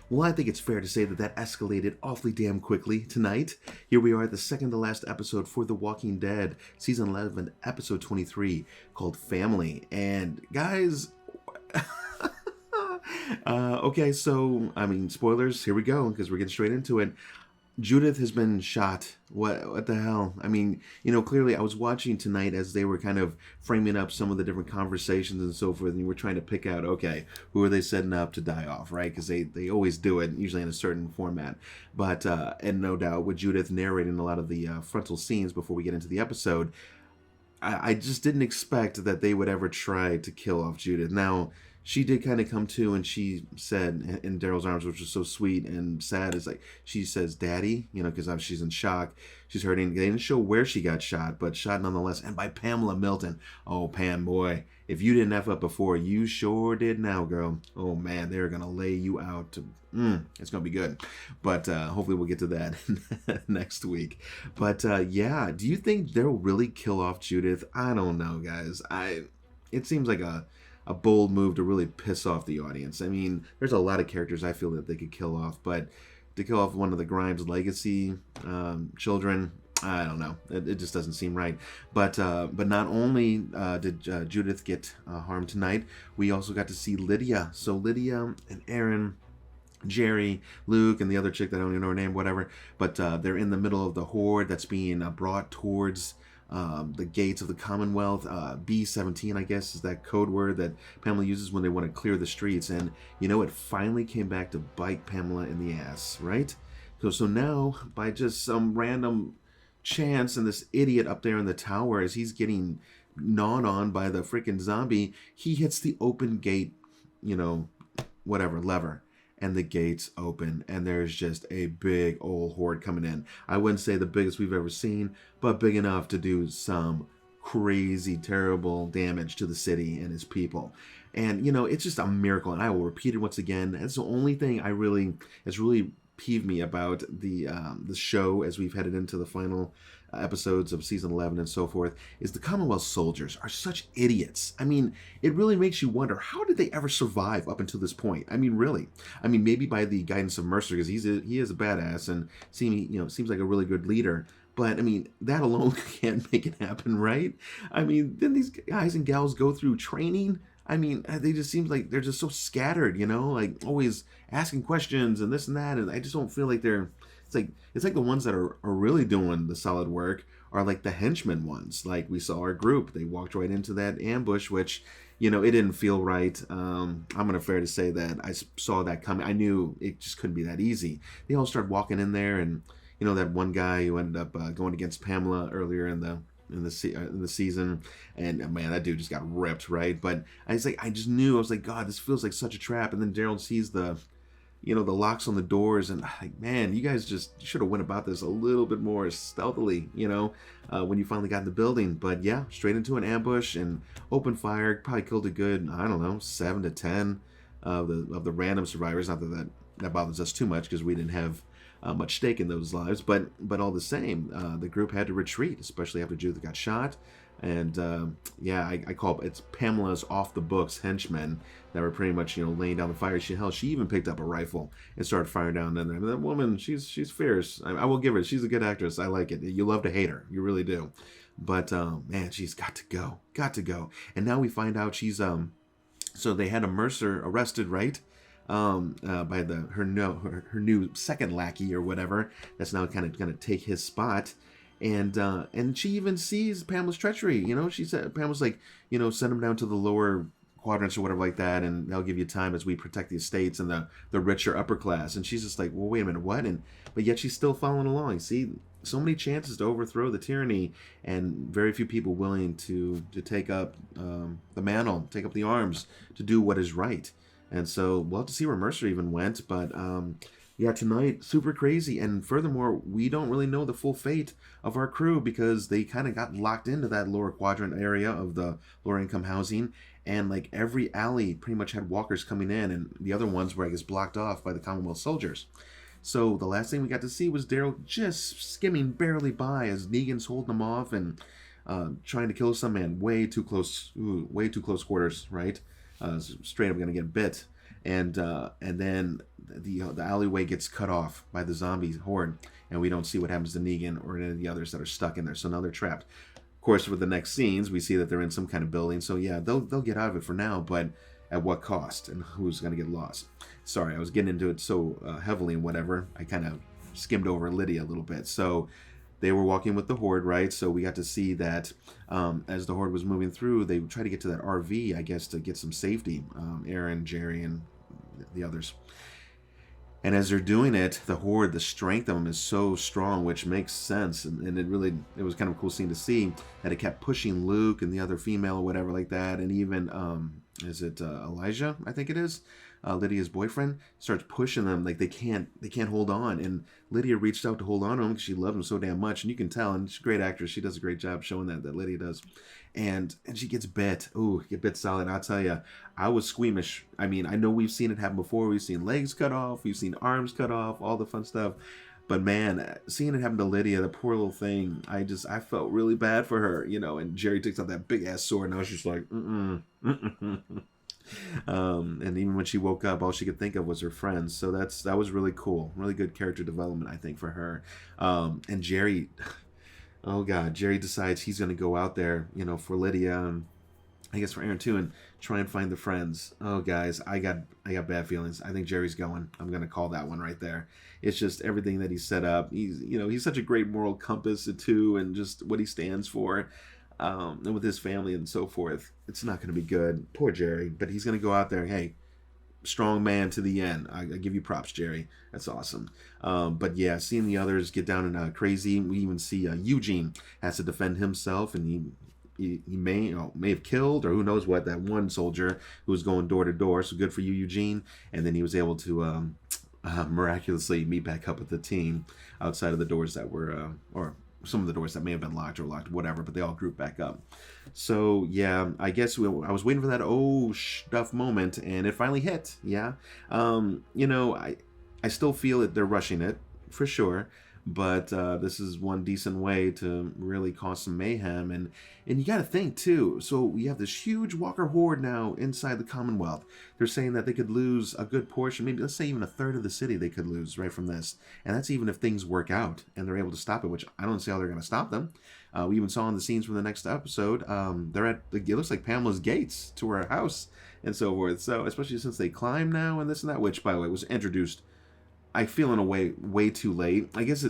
Well, I think it's fair to say that that escalated awfully damn quickly tonight. Here we are at the second to last episode for The Walking Dead, Season 11, Episode 23, called Family. And guys, okay, so, spoilers, here we go, because we're getting straight into it. Judith has been shot. What the hell? Clearly I was watching tonight as they were kind of framing up some of the different conversations and so forth, and you were trying to pick out, okay, who are they setting up to die off, right? Because they always do it, usually in a certain format. But, and no doubt, with Judith narrating a lot of the frontal scenes before we get into the episode, I just didn't expect that they would ever try to kill off Judith. Now, she did kind of come to, and she said in Daryl's arms, which was so sweet and sad, is like, she says, Daddy, because she's in shock. She's hurting. They didn't show where she got shot, but shot nonetheless. And by Pamela Milton. Oh, Pam, boy, if you didn't F up before, you sure did now, girl. Oh, man, they're going to lay you out. It's going to be good. But hopefully we'll get to that next week. But yeah, do you think they'll really kill off Judith? I don't know, guys. It seems like a bold move to really piss off the audience. I mean, there's a lot of characters I feel that they could kill off, but to kill off one of the Grimes legacy children, I don't know. It just doesn't seem right. But not only did Judith get harmed tonight, we also got to see Lydia. So Lydia and Aaron, Jerry, Luke, and the other chick that I don't even know her name, whatever. But they're in the middle of the horde that's being brought towards the gates of the Commonwealth. B-17, I guess, is that code word that Pamela uses when they want to clear the streets. And, it finally came back to bite Pamela in the ass, right? So now, by just some random chance, and this idiot up there in the tower, as he's getting gnawed on by the freaking zombie, he hits the open gate, lever. And the gates open, and there's just a big old horde coming in. I wouldn't say the biggest we've ever seen, but big enough to do some crazy, terrible damage to the city and its people. And, it's just a miracle, and I will repeat it once again. That's the only thing has really peeved me about the show as we've headed into the final episodes of season 11 and so forth, is the Commonwealth soldiers are such idiots. It really makes you wonder, how did they ever survive up until this point? Really. Maybe by the guidance of Mercer, because he is a badass and seems like a really good leader. But that alone can't make it happen, right? Then these guys and gals go through training. They just seem like they're just so scattered, like always asking questions and this and that, and I just don't feel like they're. It's like the ones that are really doing the solid work are like the henchmen ones. Like we saw our group, they walked right into that ambush, which it didn't feel right. I'm gonna fair to say that I saw that coming. I knew it just couldn't be that easy. They all started walking in there, and that one guy who ended up going against Pamela earlier in the season, and man, that dude just got ripped, right? But I just knew, I was like, God, this feels like such a trap. And then Daryl sees the locks on the doors, and like, man, you guys just should have went about this a little bit more stealthily, when you finally got in the building. But yeah, straight into an ambush and open fire, probably killed a good, 7 to 10 of the random survivors. Not that bothers us too much, because we didn't have much stake in those lives, but all the same, the group had to retreat, especially after Judith got shot. And I call it's Pamela's off the books henchmen that were pretty much laying down the fire. She even picked up a rifle and started firing down in there. And that woman, she's fierce. I will give her. She's a good actress. I like it. You love to hate her. You really do. But man, she's got to go. And now we find out she's so they had a Mercer arrested, right? By her new second lackey or whatever that's now kind of going to take his spot. And she even sees Pamela's treachery. She said, Pamela's like, send him down to the lower quadrants or whatever like that, and they'll give you time as we protect the estates and the richer upper class. And she's just like, well, wait a minute, what? But yet she's still following along. See, so many chances to overthrow the tyranny, and very few people willing to take up the mantle, take up the arms to do what is right. And so we'll have to see where Mercer even went, but yeah, tonight, super crazy. And furthermore, we don't really know the full fate of our crew, because they kind of got locked into that lower quadrant area of the lower income housing. And like every alley pretty much had walkers coming in, and the other ones were, I guess, blocked off by the Commonwealth soldiers. So the last thing we got to see was Daryl just skimming barely by as Negan's holding him off and trying to kill some man way too close, way too close quarters, right? Straight up gonna get bit, and then the alleyway gets cut off by the zombie horde, and we don't see what happens to Negan or any of the others that are stuck in there. So now they're trapped. Of course, with the next scenes, we see that they're in some kind of building. So yeah, they'll get out of it for now, but at what cost and who's gonna get lost? Sorry, I was getting into it so heavily and whatever. I kind of skimmed over Lydia a little bit. So they were walking with the horde, right? So we got to see that as the horde was moving through, they tried to get to that RV, I guess, to get some safety. Aaron, Jerry, and the others. And as they're doing it, the horde, the strength of them is so strong, which makes sense. And it was kind of a cool scene to see that it kept pushing Luke and the other female or whatever like that. And even, Elijah, I think it is, Lydia's boyfriend, starts pushing them like they can't hold on. And Lydia reached out to hold on to him because she loved him so damn much. And you can tell, and she's a great actress. She does a great job showing that Lydia does. And she gets bit. Ooh, get bit solid. I'll tell you, I was squeamish. I mean, I know we've seen it happen before. We've seen legs cut off. We've seen arms cut off, all the fun stuff. But man, seeing it happen to Lydia, the poor little thing, I felt really bad for her, and Jerry takes out that big ass sword, and I was just like, and even when she woke up, all she could think of was her friends. So that was really cool. Really good character development, I think, for her. And Jerry, oh God, Jerry decides he's going to go out there, for Lydia, and I guess for Aaron too, and try and find the friends. Oh guys, I got bad feelings. I think Jerry's going. I'm going to call that one right there. It's just everything that he set up. He's such a great moral compass too, and just what he stands for. And with his family and so forth, it's not going to be good. Poor Jerry, but he's going to go out there. Hey, strong man to the end. I give you props, Jerry. That's awesome. But yeah, seeing the others get down and crazy. We even see Eugene has to defend himself, and he may have killed, or who knows what, that one soldier who was going door to door. So good for you, Eugene. And then he was able to miraculously meet back up with the team outside of the doors that were, or some of the doors that may have been locked or locked, whatever, but they all grouped back up. So yeah, I guess I was waiting for that stuff moment, and it finally hit. Yeah. I still feel that they're rushing it for sure, but this is one decent way to really cause some mayhem. And you got to think too, so we have this huge walker horde now inside the Commonwealth. They're saying that they could lose a good portion, maybe let's say even a third of the city they could lose right from this. And that's even if things work out and they're able to stop it, which I don't see how they're going to stop them. We even saw in the scenes from the next episode, they're at, it looks like Pamela's gates to her house and so forth. So especially since they climb now and this and that, which by the way was introduced, I feel in a way too late. I guess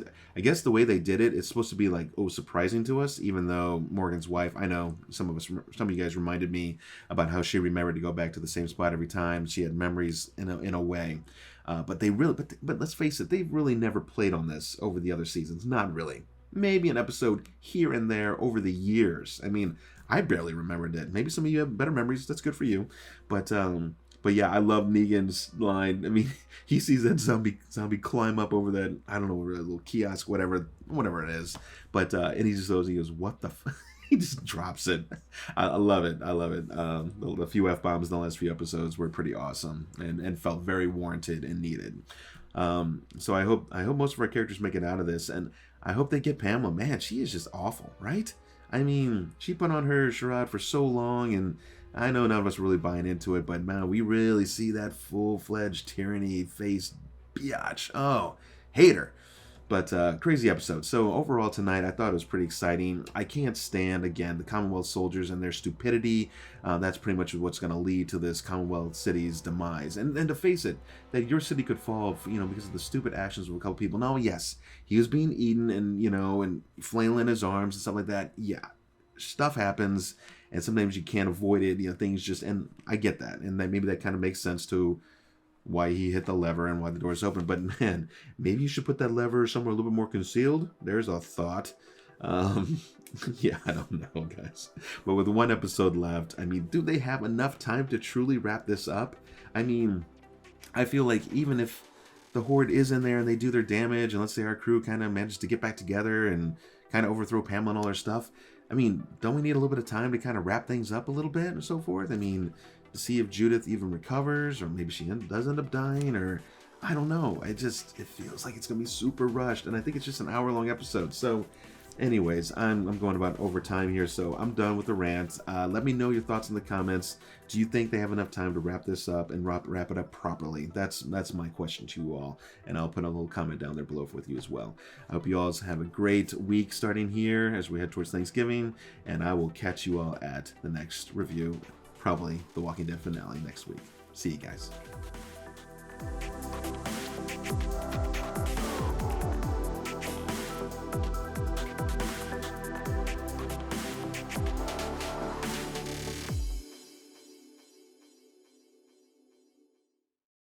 the way they did it's supposed to be like, surprising to us, even though Morgan's wife, I know some of you guys reminded me about how she remembered to go back to the same spot every time. She had memories in a way. But let's face it, they've really never played on this over the other seasons. Not really. Maybe an episode here and there over the years. I mean, I barely remembered it. Maybe some of you have better memories. That's good for you. But yeah, I love Negan's line. I mean, he sees that zombie climb up over that, I don't know, little kiosk, whatever it is. But and he goes, what the f-? He just drops it. I love it. The few F-bombs in the last few episodes were pretty awesome and felt very warranted and needed. So I hope most of our characters make it out of this, and I hope they get Pamela. Man, she is just awful, right? I mean, she put on her charade for so long, and I know none of us are really buying into it, but man, we really see that full-fledged tyranny-faced biatch. Oh, hate her. But crazy episode. So overall tonight, I thought it was pretty exciting. I can't stand, again, the Commonwealth soldiers and their stupidity. That's pretty much what's going to lead to this Commonwealth city's demise. And to face it, that your city could fall, because of the stupid actions of a couple people. Now, yes, he was being eaten and, and flailing his arms and stuff like that. Yeah, stuff happens, and sometimes you can't avoid it. Things just, and I get that. And that maybe that kind of makes sense to why he hit the lever and why the door's open. But man, maybe you should put that lever somewhere a little bit more concealed. There's a thought. Yeah, I don't know, guys. But with one episode left, I mean, do they have enough time to truly wrap this up? I mean, I feel like even if the Horde is in there and they do their damage, and let's say our crew kind of manages to get back together and kind of overthrow Pamela and all her stuff, I mean, don't we need a little bit of time to kind of wrap things up a little bit and so forth? I mean, to see if Judith even recovers, or maybe she does end up dying, or I don't know. It feels like it's gonna be super rushed, and I think it's just an hour-long episode. So, anyways, I'm going about over time here, so I'm done with the rant. Let me know your thoughts in the comments. Do you think they have enough time to wrap this up and wrap it up properly? That's my question to you all, and I'll put a little comment down there below with you as well. I hope you all have a great week starting here as we head towards Thanksgiving, and I will catch you all at the next review, probably the Walking Dead finale next week. See you guys.